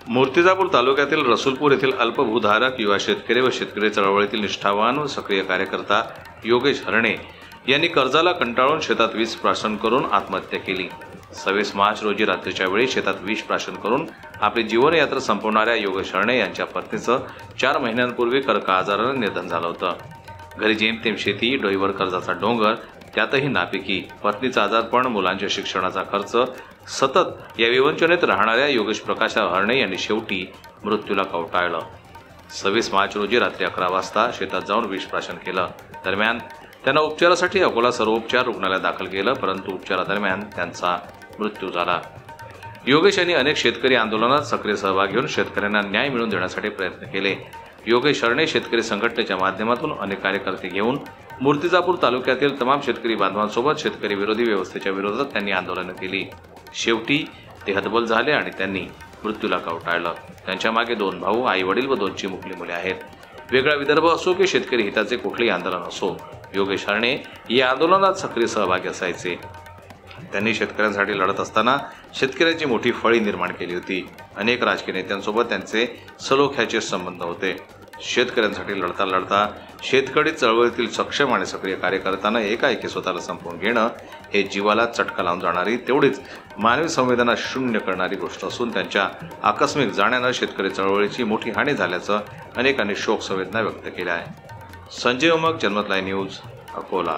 मूर्तिजापूर तालुक्यातील रसूलपूर येथील अल्पभूधारक युवा शेतकरी व शेतकरी चळवळीतील निष्ठावान व सक्रिय कार्यकर्ता योगेश हरणे यांनी कर्जाला कंटाळून शेतात विष प्राशन करून आत्महत्या केली। 26 मार्च रोजी रात्रीच्या वेळी शेतात विष प्राशन करून आपली जीवनयात्रा संपवणाऱ्या योगेश हरणे यांच्या पत्नीचं 4 महिन्यांपूर्वी कर्क आजाराने निधन झालं होतं। घरी जेमतेम शेती, डोईवर कर्जाचा डोंगर, त्यातही नापिकी, पत्नीचा आजारपण, मुलांच्या शिक्षणाचा खर्च, सतत या विवंचनेत राहणाऱ्या योगेश प्रकाश हरणे यांनी शेवटी मृत्यूला कवटाळलं। 26 मार्च रोजी रात्री 11 वाजता शेतात जाऊन विष प्राशन केलं। दरम्यान त्यांना उपचारासाठी अकोला सर्वोपचार रुग्णालयात दाखल केलं, परंतु उपचारादरम्यान त्यांचा मृत्यू झाला। योगेश यांनी अनेक शेतकरी आंदोलनात सक्रिय सहभाग घेऊन शेतकऱ्यांना न्याय मिळवून देण्यासाठी प्रयत्न केले। योगेश हरणे शेतकरी संघटनेच्या माध्यमातून अनेक कार्यकर्ते घेऊन मूर्तिजापूर तालुक्यातील तमाम शेतकरी बांधवांसोबत शेतकरी विरोधी व्यवस्थेच्या विरोधात त्यांनी आंदोलनं केली। शेवटी ते हतबल झाले आणि त्यांनी मृत्यूला कवटाळलं। त्यांच्या मागे 2 भाऊ, आई वडील व 2 चिमुकली मुले आहेत। वेगळा विदर्भ असो की शेतकरी हिताचे कुठलेही आंदोलन असो, योगेश हरणे या आंदोलनात सक्रिय सहभागी असायचे। त्यांनी शेतकऱ्यांसाठी लढत असताना शेतकऱ्यांची मोठी फळी निर्माण केली होती। अनेक राजकीय नेत्यांसोबत त्यांचे सलोख्याचे संबंध होते। शेतकऱ्यांसाठी लढता लढता शेतकरी चळवळीतील सक्षम आणि सक्रिय कार्यकर्त्यांना एकाएकी स्वतःला संपवून घेणं हे जीवाला चटका लावून जाणारी, तेवढीच मानवी संवेदना शून्य करणारी गोष्ट असून त्यांच्या आकस्मिक जाण्यानं शेतकरी चळवळीची मोठी हानी झाल्याचं अनेकांनी शोक संवेदना व्यक्त केल्या आहे। संजय उमक, जनमत लाईव्ह न्यूज, अकोला।